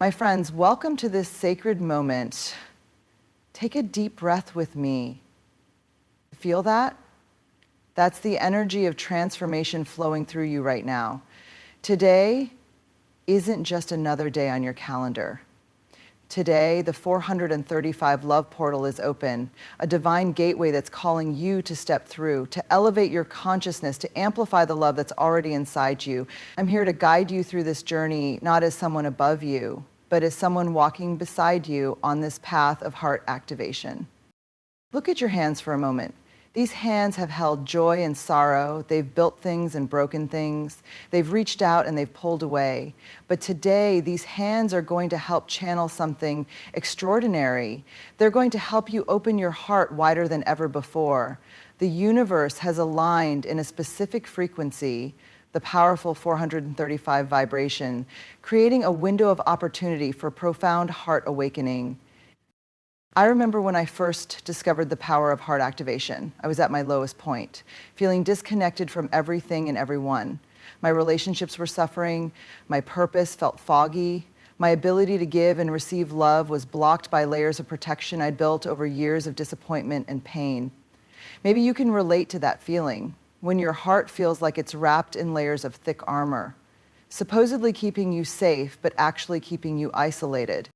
My friends, welcome to this sacred moment. Take a deep breath with me. Feel that? That's the energy of transformation flowing through you right now. Today isn't just another day on your calendar. Today, the 435 love portal is open, a divine gateway that's calling you to step through, to elevate your consciousness, to amplify the love that's already inside you. I'm here to guide you through this journey, not as someone above you, but as someone walking beside you on this path of heart activation. Look at your hands for a moment. These hands have held joy and sorrow. They've built things and broken things. They've reached out and they've pulled away. But today, these hands are going to help channel something extraordinary. They're going to help you open your heart wider than ever before. The universe has aligned in a specific frequency, the powerful 435 vibration, creating a window of opportunity for profound heart awakening. I remember when I first discovered the power of heart activation. I was at my lowest point, feeling disconnected from everything and everyone. My relationships were suffering, my purpose felt foggy, my ability to give and receive love was blocked by layers of protection I'd built over years of disappointment and pain. Maybe you can relate to that feeling, when your heart feels like it's wrapped in layers of thick armor, supposedly keeping you safe, but actually keeping you isolated.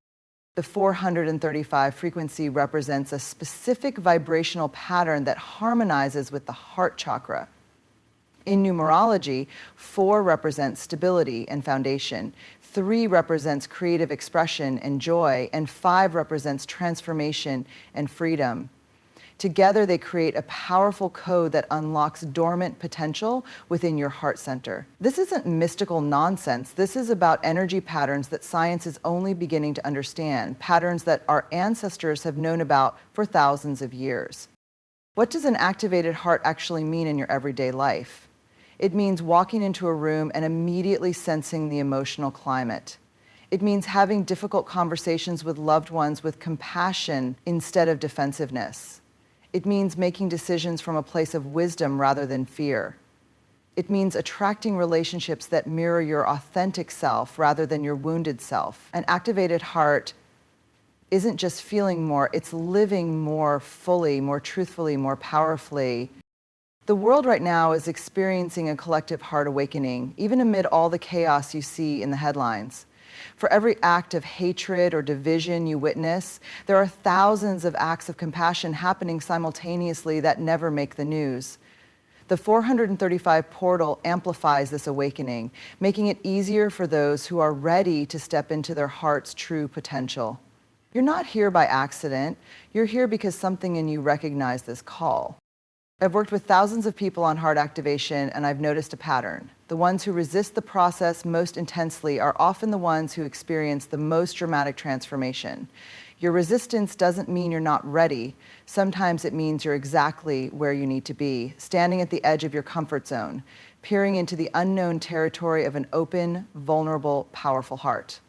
The 435 frequency represents a specific vibrational pattern that harmonizes with the heart chakra. In numerology, 4 represents stability and foundation, 3 represents creative expression and joy, and 5 represents transformation and freedom. Together, they create a powerful code that unlocks dormant potential within your heart center. This isn't mystical nonsense. This is about energy patterns that science is only beginning to understand, patterns that our ancestors have known about for thousands of years. What does an activated heart actually mean in your everyday life? It means walking into a room and immediately sensing the emotional climate. It means having difficult conversations with loved ones with compassion instead of defensiveness. It means making decisions from a place of wisdom rather than fear. It means attracting relationships that mirror your authentic self rather than your wounded self. An activated heart isn't just feeling more, it's living more fully, more truthfully, more powerfully. The world right now is experiencing a collective heart awakening, even amid all the chaos you see in the headlines. For every act of hatred or division you witness, there are thousands of acts of compassion happening simultaneously that never make the news. The 435 portal amplifies this awakening, making it easier for those who are ready to step into their heart's true potential. You're not here by accident. You're here because something in you recognized this call. I've worked with thousands of people on heart activation, and I've noticed a pattern. The ones who resist the process most intensely are often the ones who experience the most dramatic transformation. Your resistance doesn't mean you're not ready. Sometimes it means you're exactly where you need to be, standing at the edge of your comfort zone, peering into the unknown territory of an open, vulnerable, powerful heart.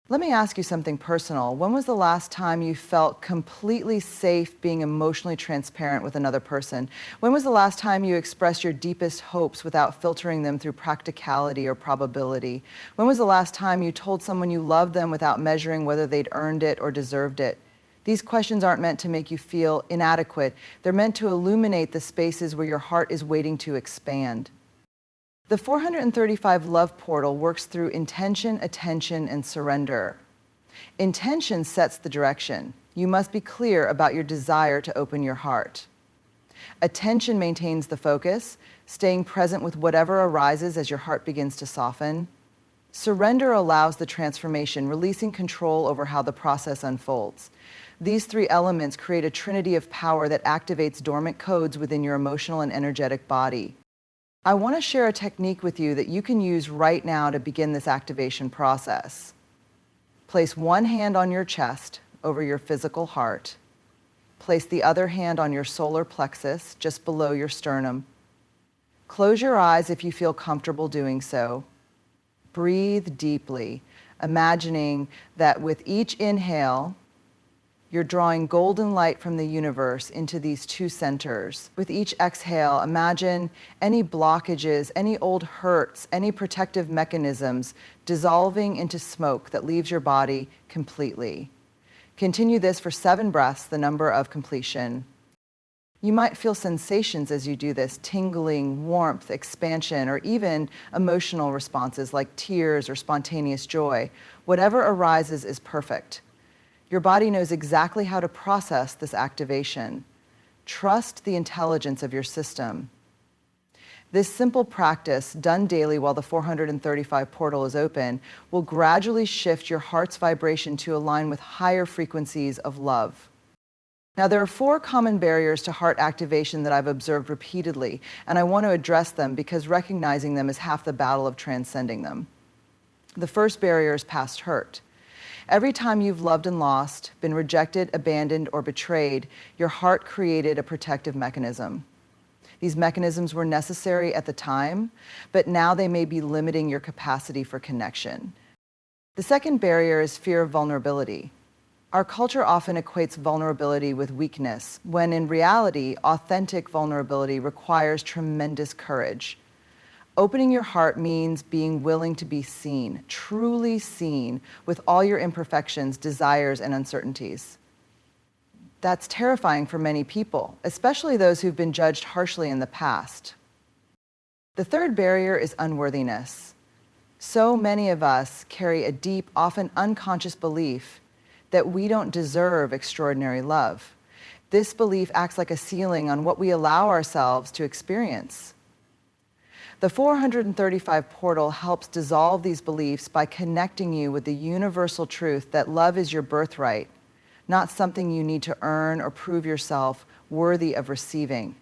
Let me ask you something personal. When was the last time you felt completely safe being emotionally transparent with another person? When was the last time you expressed your deepest hopes without filtering them through practicality or probability? When was the last time you told someone you loved them without measuring whether they'd earned it or deserved it? These questions aren't meant to make you feel inadequate. They're meant to illuminate the spaces where your heart is waiting to expand. The 435 Love Portal works through intention, attention, and surrender. Intention sets the direction. You must be clear about your desire to open your heart. Attention maintains the focus, staying present with whatever arises as your heart begins to soften. Surrender allows the transformation, releasing control over how the process unfolds. These 3 elements create a trinity of power that activates dormant codes within your emotional and energetic body. I want to share a technique with you that you can use right now to begin this activation process. Place one hand on your chest over your physical heart. Place the other hand on your solar plexus, just below your sternum. Close your eyes if you feel comfortable doing so. Breathe deeply, imagining that with each inhale, You're drawing golden light from the universe into these two centers. With each exhale, imagine any blockages, any old hurts, any protective mechanisms dissolving into smoke that leaves your body completely. Continue this for 7 breaths, the number of completion. You might feel sensations as you do this: tingling, warmth, expansion, or even emotional responses like tears or spontaneous joy. Whatever arises is perfect. Your body knows exactly how to process this activation. Trust the intelligence of your system. This simple practice, done daily while the 435 portal is open, will gradually shift your heart's vibration to align with higher frequencies of love. Now, there are 4 common barriers to heart activation that I've observed repeatedly, and I want to address them because recognizing them is half the battle of transcending them. The first barrier is past hurt. Every time you've loved and lost, been rejected, abandoned, or betrayed, your heart created a protective mechanism. These mechanisms were necessary at the time, but now they may be limiting your capacity for connection. The second barrier is fear of vulnerability. Our culture often equates vulnerability with weakness, when in reality, authentic vulnerability requires tremendous courage. Opening your heart means being willing to be seen, truly seen, with all your imperfections, desires, and uncertainties. That's terrifying for many people, especially those who've been judged harshly in the past. The third barrier is unworthiness. So many of us carry a deep, often unconscious belief that we don't deserve extraordinary love. This belief acts like a ceiling on what we allow ourselves to experience. The 435 portal helps dissolve these beliefs by connecting you with the universal truth that love is your birthright, not something you need to earn or prove yourself worthy of receiving.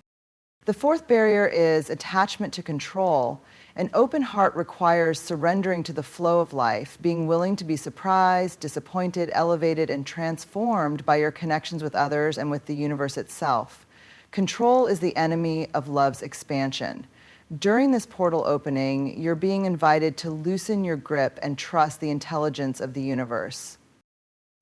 The fourth barrier is attachment to control. An open heart requires surrendering to the flow of life, being willing to be surprised, disappointed, elevated, and transformed by your connections with others and with the universe itself. Control is the enemy of love's expansion. During this portal opening, you're being invited to loosen your grip and trust the intelligence of the universe.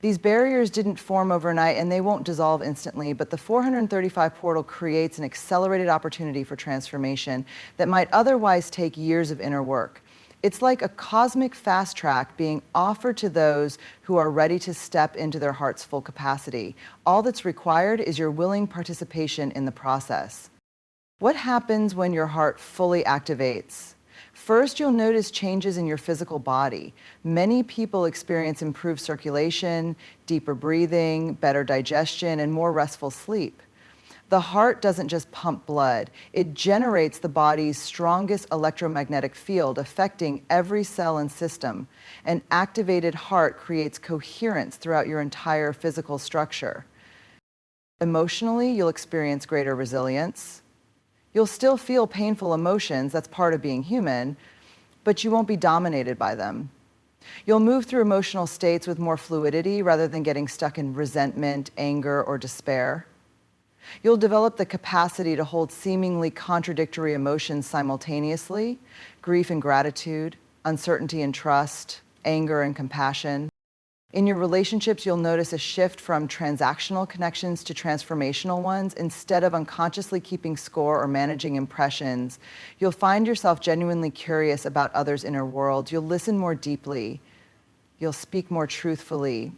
These barriers didn't form overnight and they won't dissolve instantly, but the 435 portal creates an accelerated opportunity for transformation that might otherwise take years of inner work. It's like a cosmic fast track being offered to those who are ready to step into their heart's full capacity. All that's required is your willing participation in the process. What happens when your heart fully activates? First, you'll notice changes in your physical body. Many people experience improved circulation, deeper breathing, better digestion, and more restful sleep. The heart doesn't just pump blood. It generates the body's strongest electromagnetic field, affecting every cell and system. An activated heart creates coherence throughout your entire physical structure. Emotionally, you'll experience greater resilience. You'll still feel painful emotions, that's part of being human, but you won't be dominated by them. You'll move through emotional states with more fluidity rather than getting stuck in resentment, anger, or despair. You'll develop the capacity to hold seemingly contradictory emotions simultaneously: grief and gratitude, uncertainty and trust, anger and compassion. In your relationships, you'll notice a shift from transactional connections to transformational ones. Instead of unconsciously keeping score or managing impressions, you'll find yourself genuinely curious about others' inner worlds. You'll listen more deeply. You'll speak more truthfully.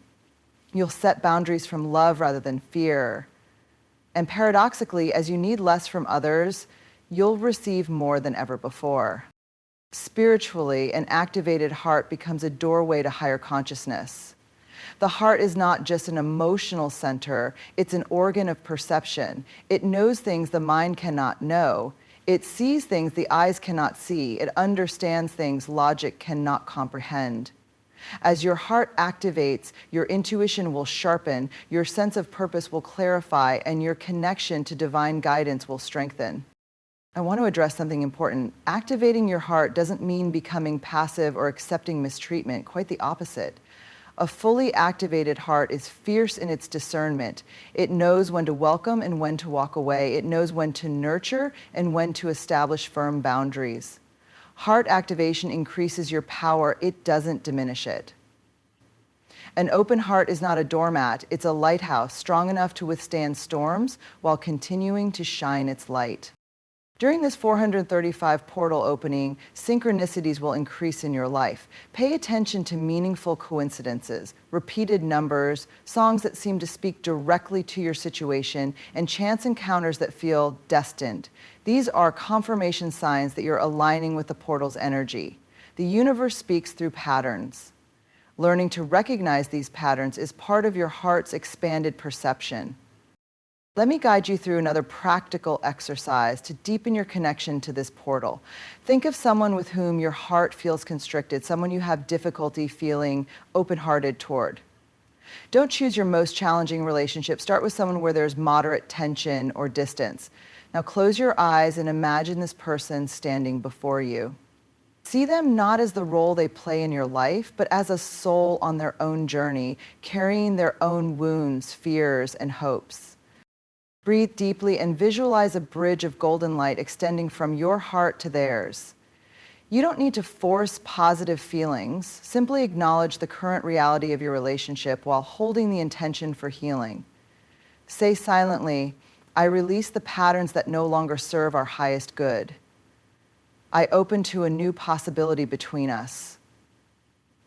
You'll set boundaries from love rather than fear. And paradoxically, as you need less from others, you'll receive more than ever before. Spiritually, an activated heart becomes a doorway to higher consciousness. The heart is not just an emotional center, it's an organ of perception. It knows things the mind cannot know. It sees things the eyes cannot see. It understands things logic cannot comprehend. As your heart activates, your intuition will sharpen, your sense of purpose will clarify, and your connection to divine guidance will strengthen. I want to address something important. Activating your heart doesn't mean becoming passive or accepting mistreatment, quite the opposite. A fully activated heart is fierce in its discernment. It knows when to welcome and when to walk away. It knows when to nurture and when to establish firm boundaries. Heart activation increases your power. It doesn't diminish it. An open heart is not a doormat, it's a lighthouse strong enough to withstand storms while continuing to shine its light. During this 435 portal opening, synchronicities will increase in your life. Pay attention to meaningful coincidences, repeated numbers, songs that seem to speak directly to your situation, and chance encounters that feel destined. These are confirmation signs that you're aligning with the portal's energy. The universe speaks through patterns. Learning to recognize these patterns is part of your heart's expanded perception. Let me guide you through another practical exercise to deepen your connection to this portal. Think of someone with whom your heart feels constricted, someone you have difficulty feeling open-hearted toward. Don't choose your most challenging relationship. Start with someone where there's moderate tension or distance. Now close your eyes and imagine this person standing before you. See them not as the role they play in your life, but as a soul on their own journey, carrying their own wounds, fears, and hopes. Breathe deeply and visualize a bridge of golden light extending from your heart to theirs. You don't need to force positive feelings. Simply acknowledge the current reality of your relationship while holding the intention for healing. Say silently, I release the patterns that no longer serve our highest good. I open to a new possibility between us.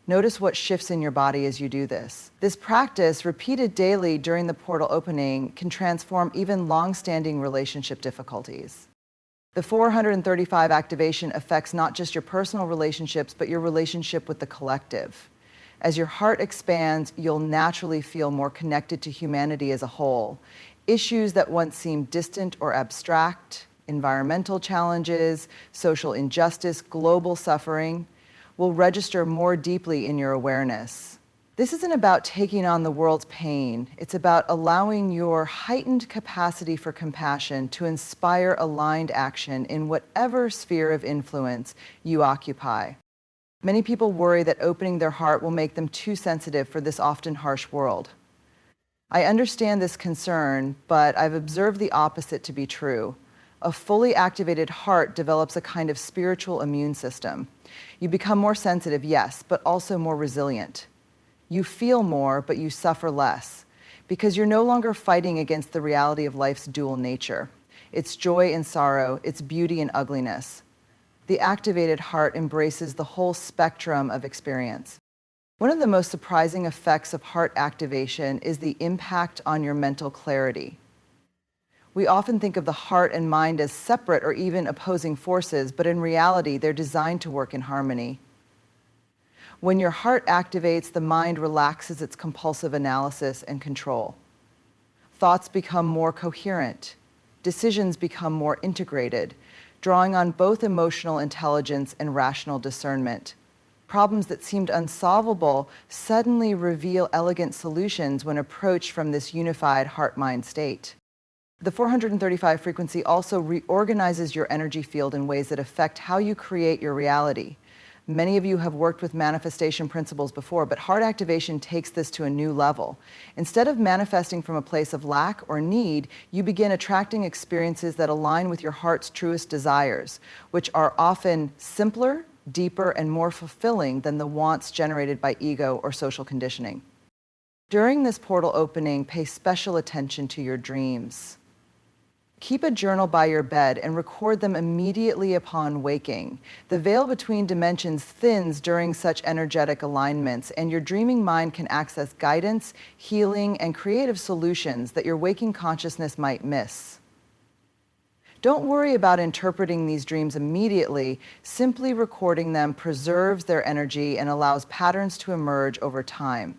Notice what shifts in your body as you do this. This practice, repeated daily during the portal opening, can transform even long-standing relationship difficulties. The 435 activation affects not just your personal relationships, but your relationship with the collective. As your heart expands, you'll naturally feel more connected to humanity as a whole. Issues that once seemed distant or abstract, environmental challenges, social injustice, global suffering, will register more deeply in your awareness. This isn't about taking on the world's pain. It's about allowing your heightened capacity for compassion to inspire aligned action in whatever sphere of influence you occupy. Many people worry that opening their heart will make them too sensitive for this often harsh world. I understand this concern, but I've observed the opposite to be true. A fully activated heart develops a kind of spiritual immune system. You become more sensitive, yes, but also more resilient. You feel more, but you suffer less, because you're no longer fighting against the reality of life's dual nature. Its joy and sorrow, its beauty and ugliness. The activated heart embraces the whole spectrum of experience. One of the most surprising effects of heart activation is the impact on your mental clarity. We often think of the heart and mind as separate or even opposing forces, but in reality, they're designed to work in harmony. When your heart activates, the mind relaxes its compulsive analysis and control. Thoughts become more coherent. Decisions become more integrated, drawing on both emotional intelligence and rational discernment. Problems that seemed unsolvable suddenly reveal elegant solutions when approached from this unified heart-mind state. The 435 frequency also reorganizes your energy field in ways that affect how you create your reality. Many of you have worked with manifestation principles before, but heart activation takes this to a new level. Instead of manifesting from a place of lack or need, you begin attracting experiences that align with your heart's truest desires, which are often simpler, deeper, and more fulfilling than the wants generated by ego or social conditioning. During this portal opening, pay special attention to your dreams. Keep a journal by your bed and record them immediately upon waking. The veil between dimensions thins during such energetic alignments, and your dreaming mind can access guidance, healing, and creative solutions that your waking consciousness might miss. Don't worry about interpreting these dreams immediately. Simply recording them preserves their energy and allows patterns to emerge over time.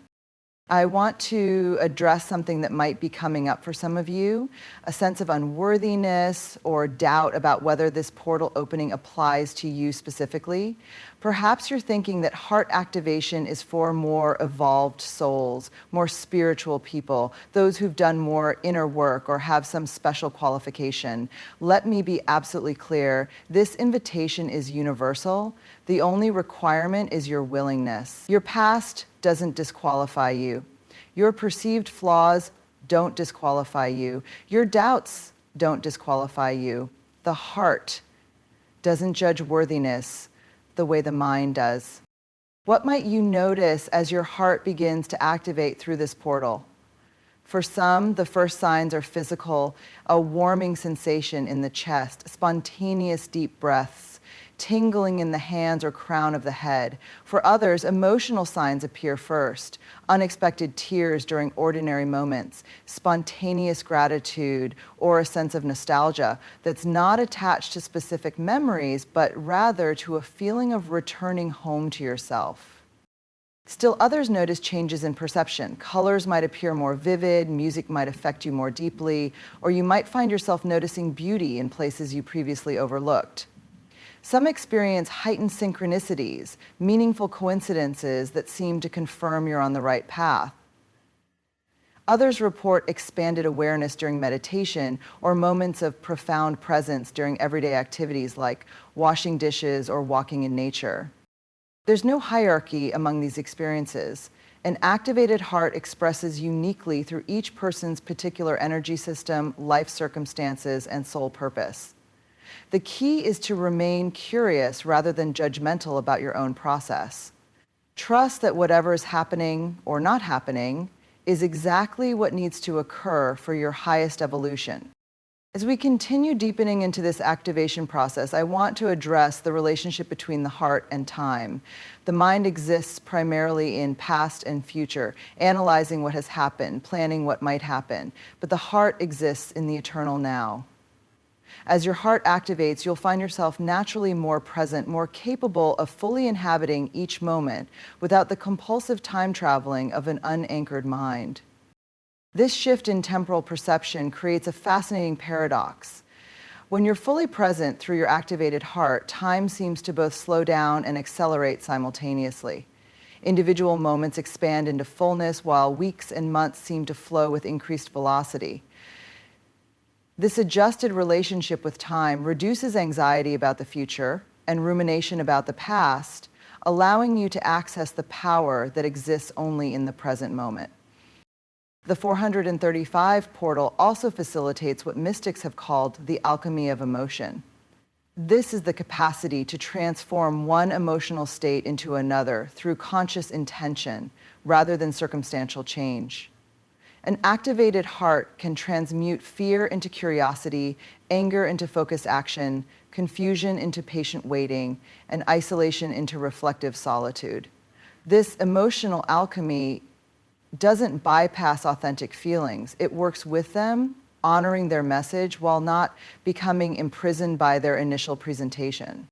I want to address something that might be coming up for some of you, a sense of unworthiness or doubt about whether this portal opening applies to you specifically. Perhaps you're thinking that heart activation is for more evolved souls, more spiritual people, those who've done more inner work or have some special qualification. Let me be absolutely clear. This invitation is universal. The only requirement is your willingness. Your past doesn't disqualify you. Your perceived flaws don't disqualify you. Your doubts don't disqualify you. The heart doesn't judge worthiness the way the mind does. What might you notice as your heart begins to activate through this portal? For some, the first signs are physical, a warming sensation in the chest, spontaneous deep breaths, tingling in the hands or crown of the head. For others, emotional signs appear first, unexpected tears during ordinary moments, spontaneous gratitude, or a sense of nostalgia that's not attached to specific memories, but rather to a feeling of returning home to yourself. Still, others notice changes in perception. Colors might appear more vivid, music might affect you more deeply, or you might find yourself noticing beauty in places you previously overlooked. Some experience heightened synchronicities, meaningful coincidences that seem to confirm you're on the right path. Others report expanded awareness during meditation or moments of profound presence during everyday activities like washing dishes or walking in nature. There's no hierarchy among these experiences. An activated heart expresses uniquely through each person's particular energy system, life circumstances, and soul purpose. The key is to remain curious rather than judgmental about your own process. Trust that whatever is happening or not happening is exactly what needs to occur for your highest evolution. As we continue deepening into this activation process, I want to address the relationship between the heart and time. The mind exists primarily in past and future, analyzing what has happened, planning what might happen, but the heart exists in the eternal now. As your heart activates, you'll find yourself naturally more present, more capable of fully inhabiting each moment without the compulsive time traveling of an unanchored mind. This shift in temporal perception creates a fascinating paradox. When you're fully present through your activated heart, time seems to both slow down and accelerate simultaneously. Individual moments expand into fullness, while weeks and months seem to flow with increased velocity. This adjusted relationship with time reduces anxiety about the future and rumination about the past, allowing you to access the power that exists only in the present moment. The 435 portal also facilitates what mystics have called the alchemy of emotion. This is the capacity to transform one emotional state into another through conscious intention rather than circumstantial change. An activated heart can transmute fear into curiosity, anger into focused action, confusion into patient waiting, and isolation into reflective solitude. This emotional alchemy doesn't bypass authentic feelings. It works with them, honoring their message while not becoming imprisoned by their initial presentation.